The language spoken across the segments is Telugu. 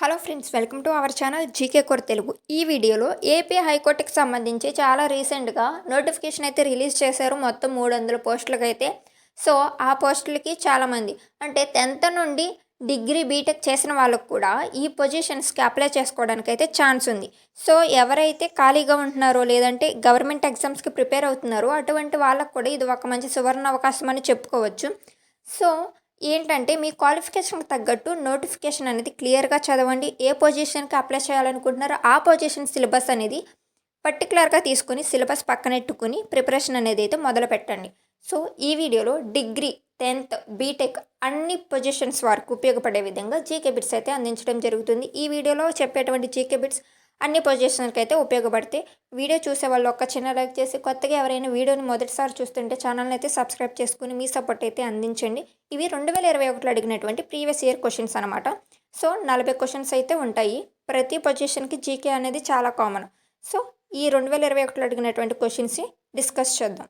Hello friends, welcome to our channel GK core Telugu. ఈ వీడియోలో ఏపీ హైకోర్టుకి సంబంధించి చాలా రీసెంట్గా నోటిఫికేషన్ అయితే రిలీజ్ చేశారు. మొత్తం 300 పోస్టులకు అయితే. సో ఆ పోస్టులకి చాలామంది అంటే 10th నుండి డిగ్రీ బీటెక్ చేసిన వాళ్ళకు కూడా ఈ పొజిషన్స్కి అప్లై చేసుకోవడానికి అయితే ఛాన్స్ ఉంది. సో ఎవరైతే ఖాళీగా ఉంటున్నారో లేదంటే గవర్నమెంట్ ఎగ్జామ్స్కి ప్రిపేర్ అవుతున్నారో అటువంటి వాళ్ళకు కూడా ఇది ఒక మంచి సువర్ణ అవకాశం అని చెప్పుకోవచ్చు. సో ఏంటంటే మీ క్వాలిఫికేషన్కి తగ్గట్టు నోటిఫికేషన్ అనేది క్లియర్గా చదవండి. ఏ పొజిషన్కి అప్లై చేయాలనుకుంటున్నారో ఆ పొజిషన్ సిలబస్ అనేది పర్టికులర్గా తీసుకుని సిలబస్ పక్కనెట్టుకుని ప్రిపరేషన్ అనేది అయితే మొదలు పెట్టండి. సో ఈ వీడియోలో డిగ్రీ 10th బీటెక్ అన్ని పొజిషన్స్ వరకు ఉపయోగపడే విధంగా జీకే బిట్స్ అయితే అందించడం జరుగుతుంది. ఈ వీడియోలో చెప్పేటువంటి జీకే బిట్స్ అన్ని పొజిషన్స్కి అయితే ఉపయోగపడితే వీడియో చూసే వాళ్ళు ఒక చిన్న లైక్ చేసి, కొత్తగా ఎవరైనా వీడియోని మొదటిసారి చూస్తుంటే ఛానల్ని అయితే సబ్స్క్రైబ్ చేసుకుని మీ సపోర్ట్ అయితే అందించండి. ఇవి 2021లో అడిగినటువంటి ప్రీవియస్ ఇయర్ క్వశ్చన్స్ అనమాట. సో 40 క్వశ్చన్స్ అయితే ఉంటాయి. ప్రతి పొజిషన్కి జీకే అనేది చాలా కామన్. సో ఈ 2021లో అడిగినటువంటి క్వశ్చన్స్ని డిస్కస్ చేద్దాం.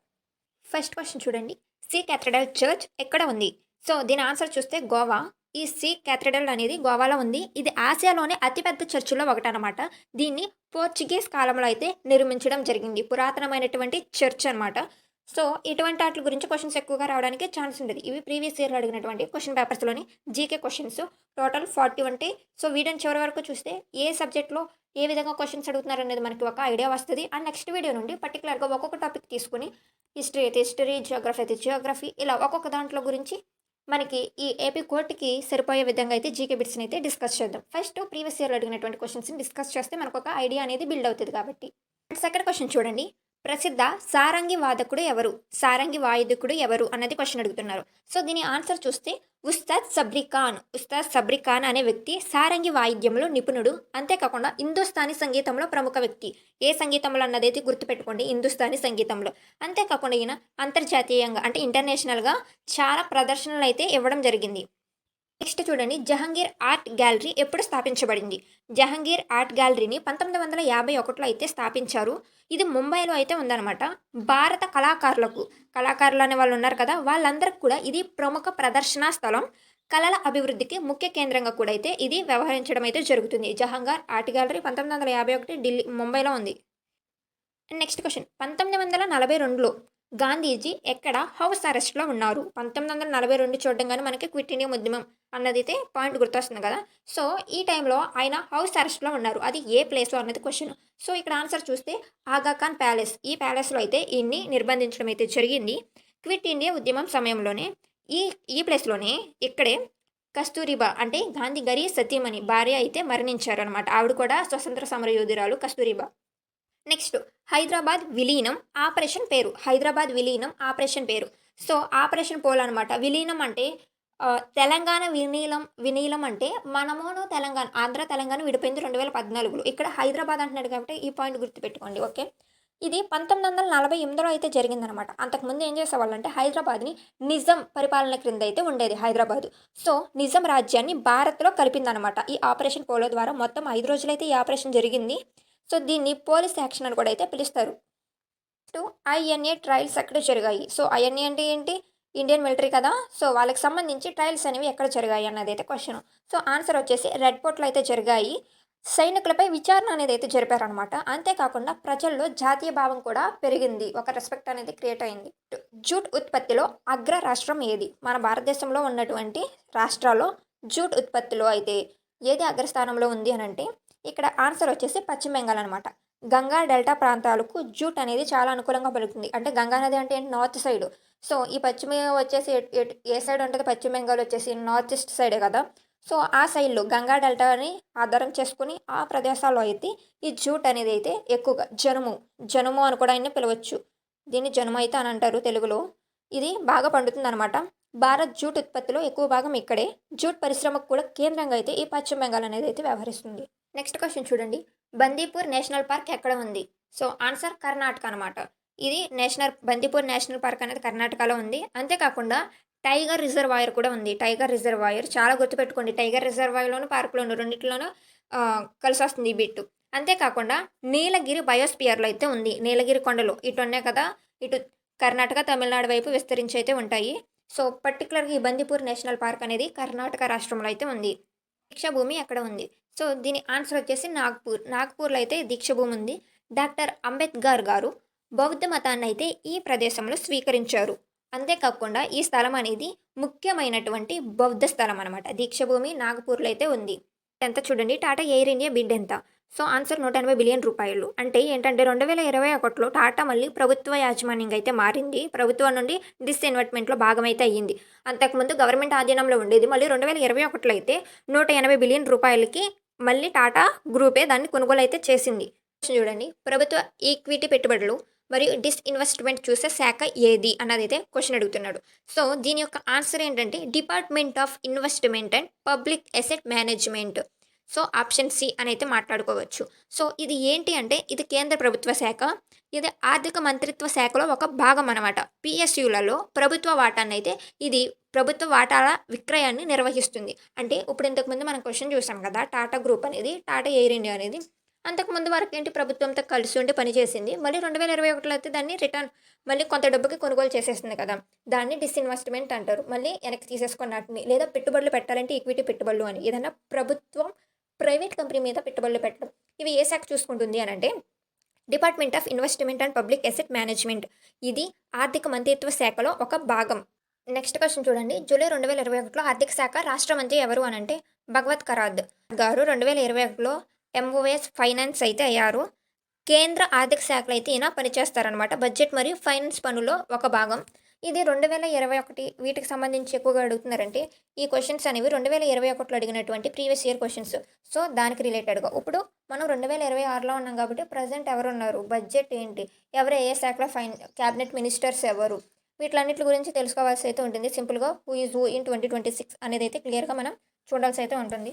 ఫస్ట్ క్వశ్చన్ చూడండి. సి క్యాథడ్రల్ చర్చ్ ఎక్కడ ఉంది? సో దీని ఆన్సర్ చూస్తే గోవా. ఈ సి క్యాథడ్రల్ అనేది గోవాలో ఉంది. ఇది ఆసియాలోనే అతిపెద్ద చర్చిలో ఒకటనమాట. దీన్ని పోర్చుగీస్ కాలంలో అయితే నిర్మించడం జరిగింది. పురాతనమైనటువంటి చర్చ్ అనమాట. సో ఇటువంటి వాటి గురించి క్వశ్చన్స్ ఎక్కువగా రావడానికి ఛాన్స్ ఉంటుంది. ఇవి ప్రీవియస్ ఇయర్లో అడిగినటువంటి క్వశ్చన్ పేపర్స్లోని జీకే క్వశ్చన్స్. టోటల్ 40 ఉంటాయి. సో వీడియోని చివరి వరకు చూస్తే ఏ సబ్జెక్ట్లో ఏ విధంగా క్వశ్చన్స్ అడుగుతున్నారు అనేది మనకి ఒక ఐడియా వస్తుంది. అండ్ నెక్స్ట్ వీడియో నుండి పర్టికులర్గా ఒక్కొక్క టాపిక్ తీసుకుని హిస్టరీ అయితే హిస్టరీ, జియోగ్రఫీ అయితే జియోగ్రఫీ, ఇలా ఒక్కొక్క దాంట్లో గురించి మనకి ఈ ఏపీ కోర్టుకి సరిపోయే విధంగా అయితే జీకే బిట్స్ని అయితే డిస్కస్ చేద్దాం. ఫస్ట్ ప్రీవియస్ ఇయర్లో అడిగినటువంటి క్వశ్చన్స్ని డిస్కస్ చేస్తే మనకు ఒక ఐడియా అనేది బిల్డ్ అవుతుంది కాబట్టి. సెకండ్ క్వశ్చన్ చూడండి. ప్రసిద్ధ సారంగి వాదకుడు ఎవరు? సారంగి వాయిదకుడు ఎవరు అన్నది క్వశ్చన్ అడుగుతున్నారు. సో దీని ఆన్సర్ చూస్తే ఉస్తాద్ సబ్రీ ఖాన్. ఉస్తాద్ సబ్రీ ఖాన్ అనే వ్యక్తి సారంగి వాయిద్యంలో నిపుణుడు. అంతేకాకుండా హిందుస్థానీ సంగీతంలో ప్రముఖ వ్యక్తి. ఏ సంగీతంలో అన్నదైతే గుర్తుపెట్టుకోండి, హిందుస్థానీ సంగీతంలో. అంతేకాకుండా ఈయన అంతర్జాతీయంగా అంటే ఇంటర్నేషనల్గా చాలా ప్రదర్శనలు అయితే ఇవ్వడం జరిగింది. నెక్స్ట్ చూడండి. జహంగీర్ ఆర్ట్ గ్యాలరీ ఎప్పుడు స్థాపించబడింది? జహంగీర్ ఆర్ట్ గ్యాలరీని 1951లో అయితే స్థాపించారు. ఇది ముంబైలో అయితే ఉందన్నమాట. భారత కళాకారులు అనే వాళ్ళు ఉన్నారు కదా, వాళ్ళందరికీ కూడా ఇది ప్రముఖ ప్రదర్శనా స్థలం. కళల అభివృద్ధికి ముఖ్య కేంద్రంగా కూడా అయితే ఇది వ్యవహరించడం అయితే జరుగుతుంది. జహంగీర్ ఆర్ట్ గ్యాలరీ 1951 ఢిల్లీ ముంబైలో ఉంది. Next question. 1942లో గాంధీజీ ఎక్కడ హౌస్ అరెస్ట్లో ఉన్నారు? 1942 చూడడంగానే మనకి క్విట్ ఇండియా ఉద్యమం అన్నదైతే పాయింట్ గుర్తొస్తుంది కదా. సో ఈ టైంలో ఆయన హౌస్ అరెస్ట్లో ఉన్నారు. అది ఏ ప్లేస్లో అన్నది క్వశ్చన్. సో ఇక్కడ ఆన్సర్ చూస్తే ఆగాఖాన్ ప్యాలెస్. ఈ ప్యాలెస్లో అయితే ఈయన్ని నిర్బంధించడం అయితే జరిగింది. క్విట్ ఇండియా ఉద్యమం సమయంలోనే ఈ ఈ ప్లేస్లోనే ఇక్కడే కస్తూరిబా అంటే గాంధీ గారి సతీమణి భార్య అయితే మరణించారనమాట. ఆవిడ కూడా స్వతంత్ర సమర యోధురాలు కస్తూరిబా. నెక్స్ట్ హైదరాబాద్ విలీనం ఆపరేషన్ పేరు. హైదరాబాద్ విలీనం ఆపరేషన్ పేరు. సో ఆపరేషన్ పోల్ అనమాట. విలీనం అంటే తెలంగాణ విలీనం అంటే మనమును తెలంగాణ ఆంధ్ర తెలంగాణ విడిపోయింది 2014లో. ఇక్కడ హైదరాబాద్ అంటున్నాడు కాబట్టి ఈ పాయింట్ గుర్తుపెట్టుకోండి. ఓకే. ఇది 1948లో అయితే జరిగిందనమాట. అంతకుముందు ఏం చేసేవాళ్ళంటే హైదరాబాద్ని నిజాం పరిపాలన క్రింద అయితే ఉండేది హైదరాబాద్. సో నిజాం రాజ్యాన్ని భారత్లో కలిపిందనమాట ఈ ఆపరేషన్ పోలో ద్వారా. మొత్తం 5 రోజులైతే ఈ ఆపరేషన్ జరిగింది. సో దీన్ని పోలీస్ యాక్షన్ అని కూడా అయితే పిలుస్తారు. ఐఎన్ఏ ట్రయల్స్ ఎక్కడ జరిగాయి? సో ఐఎన్ఏ అంటే ఏంటి? ఇండియన్ మిలిటరీ కదా. సో వాళ్ళకి సంబంధించి ట్రయల్స్ అనేవి ఎక్కడ జరిగాయి అన్నది అయితే క్వశ్చన్. సో ఆన్సర్ వచ్చేసి రెడ్ ఫోర్ట్లో అయితే జరిగాయి. సైనికులపై విచారణ అనేది అయితే జరిపారనమాట. అంతేకాకుండా ప్రజల్లో జాతీయ భావం కూడా పెరిగింది. ఒక రెస్పెక్ట్ అనేది క్రియేట్ అయింది. జూట్ ఉత్పత్తిలో అగ్ర రాష్ట్రం ఏది? మన భారతదేశంలో ఉన్నటువంటి రాష్ట్రాల్లో జూట్ ఉత్పత్తిలో అయితే ఏది అగ్రస్థానంలో ఉంది అని అంటే ఇక్కడ ఆన్సర్ వచ్చేసి పశ్చిమ బెంగాల్ అనమాట. గంగా డెల్టా ప్రాంతాలకు జూట్ అనేది చాలా అనుకూలంగా పలుకుతుంది. అంటే గంగా నది అంటే నార్త్ సైడ్. సో ఈ పశ్చిమ వచ్చేసి ఏ సైడ్ ఉంటుంది? పశ్చిమ బెంగాల్ వచ్చేసి నార్త్ ఈస్ట్ సైడే కదా. సో ఆ సైడ్లో గంగా డెల్టాని ఆధారం చేసుకుని ఆ ప్రదేశాల్లో అయితే ఈ జూట్ అనేది అయితే ఎక్కువగా జనుము అని కూడా ఆయన పిలవచ్చు. దీన్ని జనుము అయితే అని అంటారు తెలుగులో. ఇది బాగా పండుతుంది అనమాట. భారత్ జూట్ ఉత్పత్తిలో ఎక్కువ భాగం ఇక్కడే. జూట్ పరిశ్రమకు కూడా కేంద్రంగా అయితే ఈ పశ్చిమ బెంగాల్ అనేది అయితే వ్యవహరిస్తుంది. నెక్స్ట్ క్వశ్చన్ చూడండి. బందీపూర్ నేషనల్ పార్క్ ఎక్కడ ఉంది? సో ఆన్సర్ కర్ణాటక అనమాట. ఇది బందీపూర్ నేషనల్ పార్క్ అనేది కర్ణాటకలో ఉంది. అంతేకాకుండా టైగర్ రిజర్వాయర్ కూడా ఉంది. టైగర్ రిజర్వాయర్ చాలా గుర్తుపెట్టుకోండి. టైగర్ రిజర్వాయర్లోను పార్కులోను రెండింటిలోనూ కలిసి వస్తుంది ఈ బిట్టు. అంతేకాకుండా నీలగిరి బయోస్పియర్లో అయితే ఉంది. నీలగిరి కొండలు ఇటు ఉన్నాయి కదా, ఇటు కర్ణాటక తమిళనాడు వైపు విస్తరించి అయితే ఉంటాయి. సో పర్టికులర్గా ఈ బందీపూర్ నేషనల్ పార్క్ అనేది కర్ణాటక రాష్ట్రంలో అయితే ఉంది. దీక్షాభూమి ఎక్కడ ఉంది? సో దీని ఆన్సర్ వచ్చేసి నాగ్పూర్. నాగ్పూర్‌లో అయితే దీక్షాభూమి ఉంది. డాక్టర్ అంబేద్కర్ గారు బౌద్ధ మతాన్నయితే ఈ ప్రదేశంలో స్వీకరించారు. అంతేకాకుండా ఈ స్థలం అనేది ముఖ్యమైనటువంటి బౌద్ధ స్థలం అనమాట. దీక్షాభూమి నాగపూర్‌లో అయితే ఉంది. ఎంత చూడండి టాటా ఎయిర్ ఇండియా బిడ్ ఎంత? So answer ₹180 billion. అంటే ఏంటంటే 2021లో టాటా మళ్ళీ ప్రభుత్వ యాజమాన్యంగా అయితే మారింది. ప్రభుత్వం నుండి డిస్ఇన్వెస్ట్‌మెంట్‌లో భాగమైతే అయ్యింది. అంతకుముందు గవర్నమెంట్ ఆధీనంలో ఉండేది. మళ్ళీ 2021లో అయితే ₹180 బిలియన్ మళ్ళీ టాటా గ్రూపే దాన్ని కొనుగోలు అయితే చేసింది. చూడండి ప్రభుత్వ ఈక్విటీ పెట్టుబడులు మరియు డిస్ఇన్వెస్ట్‌మెంట్ చూసే శాఖ ఏది అన్నదైతే క్వెషన్ అడుగుతున్నాడు. సో దీని యొక్క ఆన్సర్ ఏంటంటే department of investment and public asset management. So option C అని అయితే మాట్లాడుకోవచ్చు. సో ఇది ఏంటి అంటే ఇది కేంద్ర ప్రభుత్వ శాఖ. ఇది ఆర్థిక మంత్రిత్వ శాఖలో ఒక భాగం అనమాట. పిఎస్యులలో ప్రభుత్వ వాటానైతే ఇది ప్రభుత్వ వాటాల విక్రయాన్ని నిర్వహిస్తుంది. అంటే ఇప్పుడు ఇంతకుముందు మనం క్వెషన్ చూసాం కదా! టాటా గ్రూప్ అనేది, టాటా ఎయిర్ ఇండియా అనేది అంతకుముందు వరకేంటి ప్రభుత్వంతో కలిసి ఉండి పనిచేసింది. మళ్ళీ 2021లో అయితే దాన్ని మళ్ళీ కొంత డబ్బుకి కొనుగోలు చేసేస్తుంది కదా! దాన్ని డిస్ఇన్వెస్ట్‌మెంట్ అంటారు. మళ్ళీ వెనక్కి తీసేసుకున్న ఆటిని లేదా పెట్టుబడులు పెట్టాలంటే ఈక్విటీ పెట్టుబడులు అని. ఏదైనా ప్రభుత్వం ప్రైవేట్ కంపెనీ మీద పెట్టుబడులు పెట్టడం. ఇవి ఏ శాఖ చూసుకుంటుంది అనంటే department of investment and public asset management. ఇది ఆర్థిక మంత్రిత్వ శాఖలో ఒక భాగం. నెక్స్ట్ క్వెషన్ చూడండి. జూలై 2021లో ఆర్థిక శాఖ రాష్ట్ర మంత్రి ఎవరు అనంటే భగవత్ కరాద్ గారు 2021లో ఎంఓఎస్ ఫైనాన్స్ అయితే అయ్యారు. కేంద్ర ఆర్థిక శాఖలో అయితే ఈయన పనిచేస్తారనమాట. బడ్జెట్ మరియు ఫైనాన్స్ పనుల్లో ఒక భాగం. ఇది 2021 వీటికి సంబంధించి ఎక్కువగా అడుగుతున్నారంటే ఈ క్వెషన్స్ అనేవి 2021లో అడిగినటువంటి ప్రీవియస్ ఇయర్ క్వెషన్స్. సో దానికి రిలేటెడ్‌గా. ఇప్పుడు మనం 2026లో ఉన్నాం కాబట్టి ప్రెజెంట్ ఎవరున్నారు? బడ్జెట్ ఏంటి? ఎవరు ఏ శాఖలో క్యాబినెట్ మినిస్టర్స్ ఎవరు? వీటిలన్నిటి గురించి తెలుసుకోవాల్సి అయితే ఉంటుంది. సింపుల్‌గా హూ ఈజ్ హూ ఇన్ 2026 అనేది అయితే క్లియర్‌గా మనం చూడాల్సి అయితే ఉంటుంది.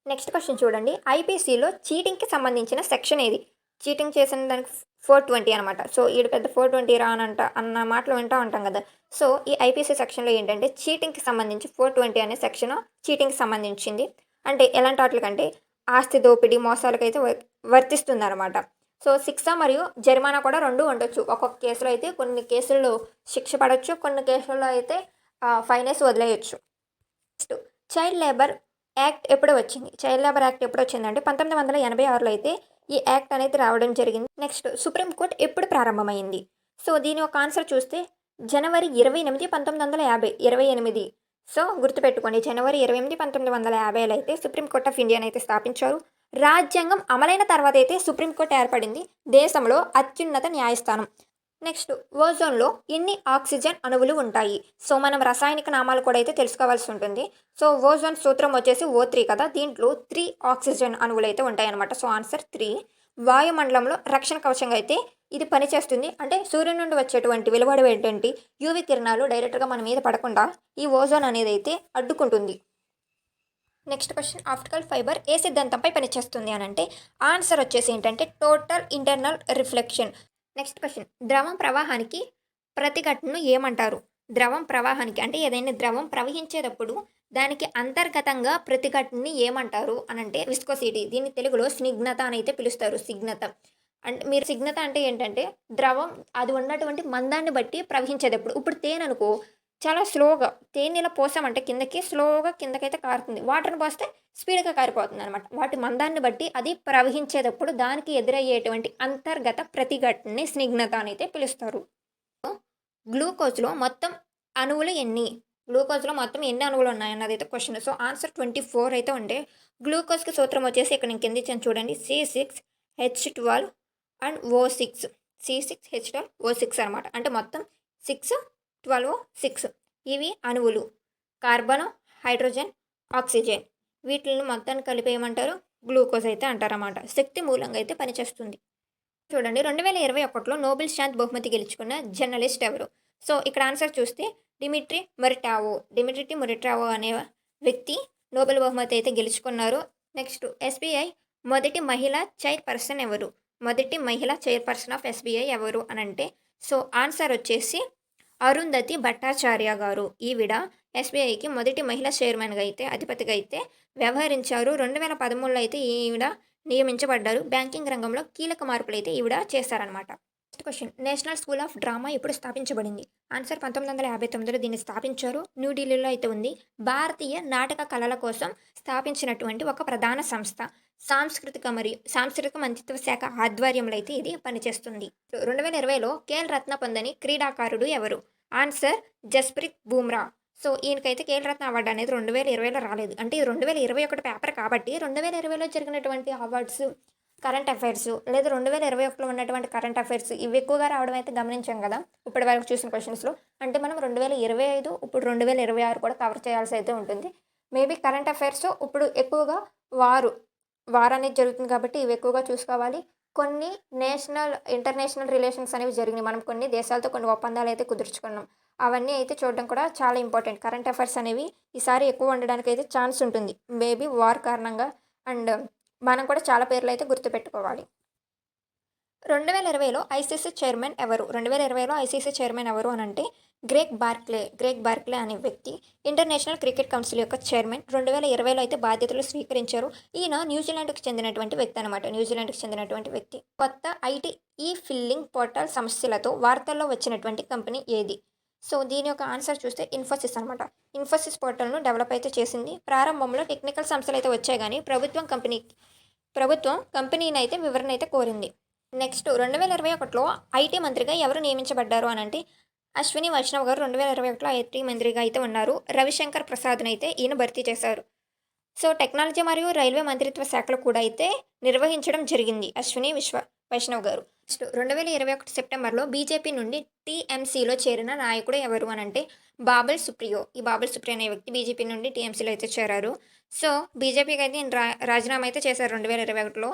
నెక్స్ట్ క్వెషన్ చూడండి. ఐపీసీలో చీటింగ్‌కి సంబంధించిన సెక్షన్ ఏది? చీటింగ్ చేసిన దానికి 420 అనమాట. సో ఈడు పెద్ద 420 రా అన్న మాటలు వింటా ఉంటాం కదా! సో ఈ ఐపీసీ సెక్షన్‌లో ఏంటంటే చీటింగ్‌కి సంబంధించి 420 అనే సెక్షన్ చీటింగ్‌కి సంబంధించింది. అంటే ఎలాంటి వాటిలకంటే ఆస్తి దోపిడీ, మోసాలకైతే వర్తిస్తుందనమాట. సో శిక్ష మరియు జరిమానా కూడా 2 ఉండొచ్చు. ఒక్కొక్క కేసులో అయితే కొన్ని కేసుల్లో శిక్ష పడొచ్చు. కొన్ని కేసుల్లో అయితే ఫైనేసి వదిలేయొచ్చు. నెక్స్ట్ చైల్డ్ లేబర్ యాక్ట్ ఎప్పుడు వచ్చింది? చైల్డ్ లేబర్ యాక్ట్ ఎప్పుడు వచ్చిందంటే 1986లో అయితే ఈ యాక్ట్ అనేది రావడం జరిగింది. నెక్స్ట్ సుప్రీంకోర్టు ఎప్పుడు ప్రారంభమైంది? సో దీని ఒక ఆన్సర్ చూస్తే జనవరి 28, 1950. 28. సో గుర్తుపెట్టుకోండి జనవరి 28, 1950లో అయితే సుప్రీంకోర్ట్ ఆఫ్ ఇండియాని అయితే స్థాపించారు. రాజ్యాంగం అమలైన తర్వాత అయితే సుప్రీంకోర్టు ఏర్పడింది. దేశంలో అత్యున్నత న్యాయస్థానం. నెక్స్ట్ ఓజోన్లో ఎన్ని ఆక్సిజన్ అణువులు ఉంటాయి? సో మనం రసాయనిక నామాలు కూడా అయితే తెలుసుకోవాల్సి ఉంటుంది. సో ఓజోన్ సూత్రం వచ్చేసి O3 కదా! దీంట్లో 3 ఆక్సిజన్ అణువులు అయితే ఉంటాయన్నమాట. So answer 3. వాయుమండలంలో రక్షణ కవచంగా అయితే ఇది పనిచేస్తుంది. అంటే సూర్యుని నుండి వచ్చేటువంటి వెలువడేటువంటి యూవి కిరణాలు డైరెక్ట్గా మన మీద పడకుండా ఈ ఓజోన్ అనేది అయితే అడ్డుకుంటుంది. నెక్స్ట్ క్వశ్చన్ ఆప్టికల్ ఫైబర్ ఏ సిద్ధాంతంపై పనిచేస్తుంది అనంటే ఆన్సర్ వచ్చేసి ఏంటంటే total internal reflection. Next question ద్రవం ప్రవాహానికి ప్రతిఘటనను ఏమంటారు? ద్రవం ప్రవాహానికి అంటే ఏదైనా ద్రవం ప్రవహించేటప్పుడు దానికి అంతర్గతంగా ప్రతిఘటనని ఏమంటారు అనంటే విస్కోసిటీ. దీన్ని తెలుగులో స్నిగ్ధత అని అయితే పిలుస్తారు. స్నిగ్ధత అంటే మీరు స్నిగ్ధత అంటే ఏంటంటే ద్రవం అది ఉన్నటువంటి మందాన్ని బట్టి ప్రవహించేటప్పుడు. ఇప్పుడు తేనె అనుకో చాలా స్లోగా తేనె ఇలా పోసామంటే కిందకి స్లోగా కిందకైతే కారుతుంది. వాటర్ని పోస్తే స్పీడ్‌గా కారిపోతుంది అనమాట. వాటి మందాన్ని బట్టి అది ప్రవహించేటప్పుడు దానికి ఎదురయ్యేటువంటి అంతర్గత ప్రతిఘటనని స్నిగ్ధత అని అయితే పిలుస్తారు. గ్లూకోజ్‌లో మొత్తం అణువులు ఎన్ని? గ్లూకోజ్‌లో మొత్తం ఎన్ని అణువులు ఉన్నాయన్నదైతే క్వశ్చన్. సో ఆన్సర్ 24 అయితే ఉండే. గ్లూకోజ్‌కి సూత్రం వచ్చేసి ఇక్కడ నేను కింద ఇచ్చాను చూడండి. C6H12 and O6. C6H12O6 అనమాట. అంటే మొత్తం 6, 12, 6 ఇవి అణువులు. కార్బన్, హైడ్రోజన్, ఆక్సిజన్ వీటిని మొత్తాన్ని కలిపి ఏమంటారు? గ్లూకోజ్ అయితే అంటారన్నమాట. శక్తి మూలంగా అయితే పనిచేస్తుంది. చూడండి 2021లో నోబెల్ శాంతి బహుమతి గెలుచుకున్న జర్నలిస్ట్ ఎవరు? సో ఇక్కడ ఆన్సర్ చూస్తే డిమిట్రీ మొరిటావో అనే వ్యక్తి నోబెల్ బహుమతి అయితే గెలుచుకున్నారు. నెక్స్ట్ ఎస్బీఐ మొదటి మహిళా చైర్పర్సన్ ఎవరు? మొదటి మహిళా చైర్పర్సన్ ఆఫ్ ఎస్బీఐ ఎవరు అనంటే సో ఆన్సర్ వచ్చేసి అరుంధతి భట్టాచార్య గారు. ఈవిడ ఎస్బీఐకి మొదటి మహిళా చైర్మన్గా అయితే అధిపతిగా అయితే వ్యవహరించారు. 2013లో అయితే ఈవిడ నియమించబడ్డారు. బ్యాంకింగ్ రంగంలో కీలక మార్పులు అయితే ఈవిడ చేశారనమాట. Next question, national school of drama ఎప్పుడు స్థాపించబడింది? ఆన్సర్ 1959లో దీన్ని స్థాపించారు. న్యూఢిల్లీలో అయితే ఉంది. భారతీయ నాటక కళల కోసం స్థాపించినటువంటి ఒక ప్రధాన సంస్థ. సాంస్కృతిక మంత్రిత్వ శాఖ ఆధ్వర్యంలో అయితే ఇది పనిచేస్తుంది. 2020లో ఖేల్ రత్న పొందని క్రీడాకారుడు ఎవరు? Answer Jasprit Bumrah. So ఈయనకైతే Khel Ratna award అనేది 2020లో రాలేదు. అంటే ఇది 2021 పేపర్ కాబట్టి 2020లో జరిగినటువంటి అవార్డ్స్, కరెంట్ అఫైర్స్ లేదా 2021లో ఉన్నటువంటి కరెంట్ అఫైర్స్ ఇవి ఎక్కువగా రావడం అయితే గమనించాం కదా ఇప్పటి వరకు చూసిన క్వశ్చన్స్లో. అంటే మనం 2025 ఇప్పుడు 2026 కూడా కవర్ చేయాల్సి అయితే ఉంటుంది. మేబీ కరెంట్ అఫైర్స్ ఇప్పుడు ఎక్కువగా వార్ అనేది జరుగుతుంది కాబట్టి ఇవి ఎక్కువగా చూసుకోవాలి. కొన్ని ఇంటర్నేషనల్ రిలేషన్స్ అనేవి జరిగినాయి. మనం కొన్ని దేశాలతో కొన్ని ఒప్పందాలు అయితే కుదుర్చుకున్నాం. అవన్నీ అయితే చూడడం కూడా చాలా ఇంపార్టెంట్. కరెంట్ అఫైర్స్ అనేవి ఈసారి ఎక్కువ ఉండడానికి అయితే ఛాన్స్ ఉంటుంది. మేబీ వార్ కారణంగా. అండ్ మనం కూడా చాలా పేర్లు అయితే గుర్తుపెట్టుకోవాలి. 2020లో ఐసీసీ చైర్మన్ ఎవరు? 2020లో ఐసీసీ చైర్మన్ ఎవరు అని అంటే గ్రెగ్ బార్క్లే అనే వ్యక్తి ఇంటర్నేషనల్ క్రికెట్ కౌన్సిల్ యొక్క చైర్మన్ 2020లో అయితే బాధ్యతలు స్వీకరించారు. ఈయన న్యూజిలాండ్కి చెందినటువంటి వ్యక్తి అనమాట. న్యూజిలాండ్కి చెందినటువంటి వ్యక్తి. కొత్త ఐటీ ఫిల్లింగ్ పోర్టల్ సమస్యలతో వార్తల్లో వచ్చినటువంటి కంపెనీ ఏది? సో దీని యొక్క ఆన్సర్ చూస్తే ఇన్ఫోసిస్ అనమాట. ఇన్ఫోసిస్ పోర్టల్ను డెవలప్ అయితే చేసింది. ప్రారంభంలో టెక్నికల్ సమస్యలు అయితే వచ్చాయి కానీ ప్రభుత్వం కంపెనీని అయితే వివరణ అయితే కోరింది. నెక్స్ట్ 2021లో ఐటీ మంత్రిగా ఎవరు నియమించబడ్డారు అని అంటే అశ్విని వైష్ణవ్ గారు 2021లో ఐటీ మంత్రిగా అయితే ఉన్నారు. రవిశంకర్ ప్రసాద్ని అయితే ఈయన భర్తీ చేశారు. సో టెక్నాలజీ మరియు రైల్వే మంత్రిత్వ శాఖలు కూడా అయితే నిర్వహించడం జరిగింది అశ్విని వైష్ణవ్ గారు. నెక్స్ట్ 2021 సెప్టెంబర్లో బీజేపీ నుండి టీఎంసీలో చేరిన నాయకుడు ఎవరు అని అంటే బాబుల్ సుప్రియో. ఈ బాబుల్ సుప్రియో అనే వ్యక్తి బీజేపీ నుండి టీఎంసీలో అయితే చేరారు. సో బీజేపీకి అయితే రాజీనామా అయితే చేశారు 2021లో.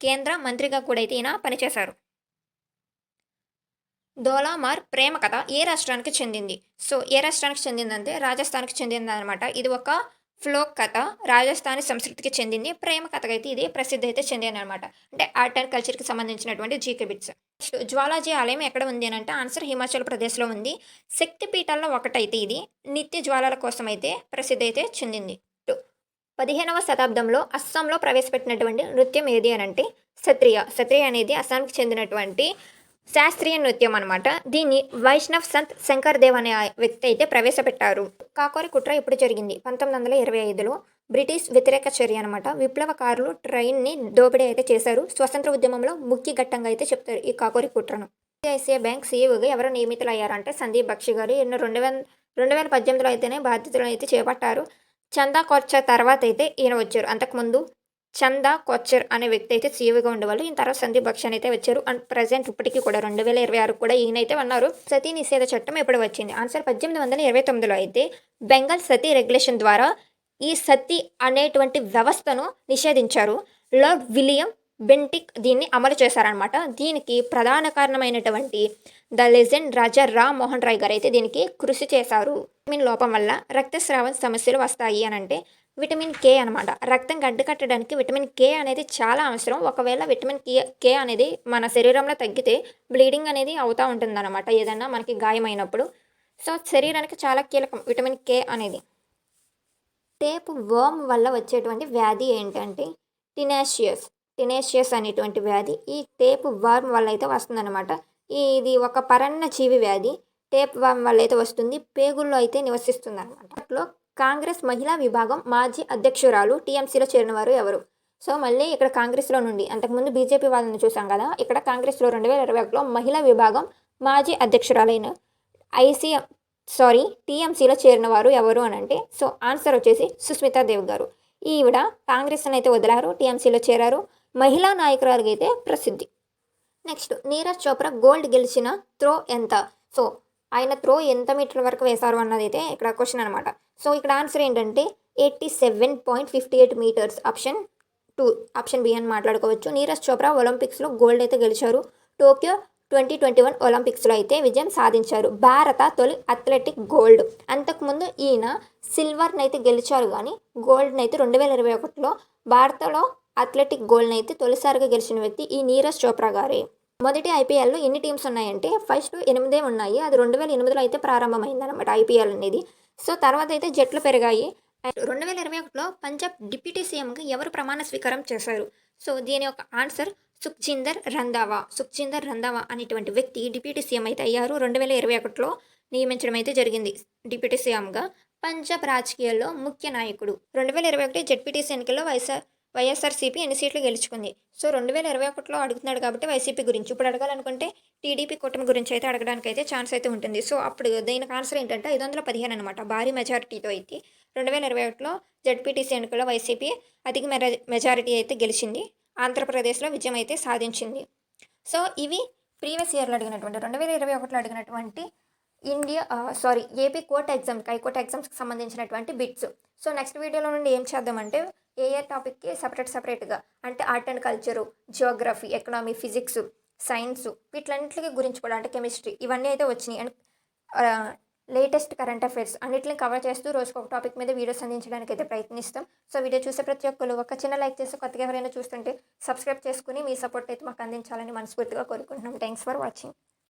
కేంద్ర మంత్రిగా కూడా అయితే ఈయన పనిచేశారు. దోలామార్ ప్రేమ కథ ఏ రాష్ట్రానికి చెందింది? సో ఏ రాష్ట్రానికి చెందిందంటే రాజస్థాన్కి చెందింది అనమాట. ఇది ఒక ఫ్లోక్ కథ, రాజస్థానీ సంస్కృతికి చెందింది. ప్రేమ కథగా అయితే ఇది ప్రసిద్ధి అయితే చెందింది అనమాట. అంటే ఆర్ట్ అండ్ కల్చర్కి సంబంధించినటువంటి జీకే బిట్స్. నెక్స్ట్ జ్వాలాజీ ఆలయం ఎక్కడ ఉంది అని అంటే ఆన్సర్ హిమాచల్ ప్రదేశ్లో ఉంది. శక్తి పీఠాల్లో ఒకటైతే ఇది నిత్య జ్వాలల కోసం అయితే ప్రసిద్ధి అయితే చెందింది. 15వ శతాబ్దంలో అస్సాంలో ప్రవేశపెట్టినటువంటి నృత్యం ఏది అని అంటే సత్రియ అనేది అస్సాంకి చెందినటువంటి శాస్త్రీయ నృత్యం అనమాట. దీన్ని వైష్ణవ్ సంత్ శంకర్ దేవ్ అనే వ్యక్తి అయితే ప్రవేశపెట్టారు. కాకోరి కుట్ర ఎప్పుడు జరిగింది? 1925లో బ్రిటిష్ వ్యతిరేక చర్య అనమాట. విప్లవకారులు ట్రైన్ని దోపిడీ అయితే చేశారు. స్వతంత్ర ఉద్యమంలో ముఖ్య ఘట్టంగా అయితే చెప్తారు ఈ కాకోరి కుట్రను. ఐసిఐసిఐ బ్యాంక్ సీఈఓగా ఎవరు నియమితులయ్యారంటే సందీప్ బక్షి గారు. 2018లో అయితేనే బాధ్యతలు అయితే చేపట్టారు. చందా కొచ్చర్ తర్వాత అయితే ఈయన వచ్చారు. అంతకుముందు చందా కొచ్చర్ అనే వ్యక్తి అయితే సీఈఓగా ఉండేవాళ్ళు. ఈయన తర్వాత సందీప్ బక్షి అయితే వచ్చారు. అండ్ ప్రజెంట్ ఇప్పటికీ కూడా 2026 కూడా ఈయనైతే ఉన్నారు. సతీ నిషేధ చట్టం ఎప్పుడు వచ్చింది? ఆన్సర్ 1829లో అయితే బెంగాల్ సతీ రెగ్యులేషన్ ద్వారా ఈ సతీ అనేటువంటి వ్యవస్థను నిషేధించారు. లార్డ్ విలియం బెంటిక్ దీన్ని అమలు చేశారనమాట. దీనికి ప్రధాన కారణమైనటువంటి ద లెజెండ్ రాజా రామ్ మోహన్ రాయ్ గారు అయితే దీనికి కృషి చేశారు. విటమిన్ లోపం వల్ల రక్తస్రావ సమస్యలు వస్తాయి అని అంటే విటమిన్ కే అనమాట. రక్తం గడ్డకట్టడానికి విటమిన్ కే అనేది చాలా అవసరం. ఒకవేళ విటమిన్ కే అనేది మన శరీరంలో తగ్గితే బ్లీడింగ్ అనేది అవుతూ ఉంటుంది అనమాట, ఏదన్నా మనకి గాయమైనప్పుడు. సో శరీరానికి చాలా కీలకం విటమిన్ కే అనేది. టేప్ వర్మ్ వల్ల వచ్చేటువంటి వ్యాధి ఏంటంటే టినేషియస్ అనేటువంటి వ్యాధి ఈ టేప్ వర్మ్ వల్ల అయితే వస్తుందన్నమాట. ఇది ఒక పరాన్నజీవి వ్యాధి. టేప్ వర్మ్ వల్ల అయితే వస్తుంది. పేగుల్లో అయితే నివసిస్తుంది అనమాట. అట్లో కాంగ్రెస్ మహిళా విభాగం మాజీ అధ్యక్షురాలు టీఎంసీలో చేరిన వారు ఎవరు? సో మళ్ళీ ఇక్కడ కాంగ్రెస్లో నుండి అంతకుముందు బీజేపీ వాళ్ళని చూసాం కదా, ఇక్కడ కాంగ్రెస్లో 2021లో మహిళా విభాగం మాజీ అధ్యక్షురాలైన టీఎంసీలో చేరిన వారు ఎవరు అని అంటే సో ఆన్సర్ వచ్చేసి సుస్మితా దేవ్ గారు. ఈవిడ కాంగ్రెస్ని అయితే వదిలారు, టీఎంసీలో చేరారు. మహిళా నాయకురాలుగా అయితే ప్రసిద్ధి. నెక్స్ట్ నీరజ్ చోప్రా గోల్డ్ గెలిచిన త్రో ఎంత? సో ఆయన త్రో ఎంత మీటర్ల వరకు వేశారు అన్నది అయితే ఇక్కడ క్వశ్చన్ అనమాట. సో ఇక్కడ ఆన్సర్ ఏంటంటే 87.58 మీటర్స్. ఆప్షన్ 2 ఆప్షన్ బి అని మాట్లాడుకోవచ్చు. నీరజ్ చోప్రా ఒలింపిక్స్లో గోల్డ్ అయితే గెలిచారు. టోక్యో 2021 ఒలింపిక్స్లో అయితే విజయం సాధించారు. భారత తొలి అథ్లెటిక్ గోల్డ్. అంతకుముందు ఈయన సిల్వర్ని అయితే గెలిచారు కానీ గోల్డ్ని అయితే 2021లో భారతలో అథ్లెటిక్ గోల్డ్ని అయితే తొలిసారిగా గెలిచిన వ్యక్తి ఈ నీరజ్ చోప్రా గారే. మొదటి ఐపీఎల్లో ఎన్ని టీమ్స్ ఉన్నాయంటే ఫస్ట్ 8 ఉన్నాయి. అది 2008లో అయితే ప్రారంభమైందనమాట ఐపీఎల్ అనేది. సో తర్వాత అయితే జట్లు పెరిగాయి. 2021లో పంజాబ్ డిప్యూటీ సీఎంగా ఎవరు ప్రమాణ స్వీకారం చేశారు? సో దీని యొక్క ఆన్సర్ సుఖ్జిందర్ రంధావా అనేటువంటి వ్యక్తి డిప్యూటీ సీఎం అయితే అయ్యారు. 2021లో నియమించడం అయితే జరిగింది డిప్యూటీ సీఎంగా. పంజాబ్ రాజకీయాల్లో ముఖ్య నాయకుడు. 2021 జెడ్పీటీసీ ఎన్నికల్లో వైఎస్ఆర్సీపీ ఎన్ని సీట్లు గెలుచుకుంది? సో 2021లో అడుగుతున్నాడు కాబట్టి వైసీపీ గురించి. ఇప్పుడు అడగాలనుకుంటే టీడీపీ కూటమి గురించి అయితే అడగడానికి అయితే ఛాన్స్ అయితే ఉంటుంది. సో అప్పుడు దీనికి ఆన్సర్ ఏంటంటే 515 అనమాట. భారీ మెజారిటీతో అయితే 2021లో జెడ్పీటీసీ ఎన్నికల్లో వైసీపీ అధిక మెజారిటీ అయితే గెలిచింది. ఆంధ్రప్రదేశ్లో విజయం అయితే సాధించింది. సో ఇవి ప్రీవియస్ ఇయర్లో అడిగినటువంటి 2021లో అడిగినటువంటి ఏపీ కోర్ట్ ఎగ్జామ్కి హైకోర్టు ఎగ్జామ్స్కి సంబంధించినటువంటి బిట్స్. సో నెక్స్ట్ వీడియోలో నుండి ఏం చేద్దామంటే ఏ టాపిక్కి సపరేట్గా అంటే art and culture, geography, economy, physics, science వీటిలన్నింటికి గురించి కూడా అంటే కెమిస్ట్రీ ఇవన్నీ అయితే వచ్చినాయి. అండ్ లేటెస్ట్ కరెంట్ అఫైర్స్ అన్నింటిని కవర్ చేస్తూ రోజుకు ఒక టాపిక్ మీద వీడియోస్ అందించడానికి అయితే ప్రయత్నిస్తాం. సో వీడియో చూసే ప్రతి ఒక్కరు ఒక చిన్న లైక్ చేసి కొత్తగా ఎవరైనా చూస్తుంటే సబ్స్క్రైబ్ చేసుకుని మీ సపోర్ట్ అయితే మాకు అందించాలని మనస్ఫూర్తిగా కోరుకుంటున్నాం. Thanks for watching.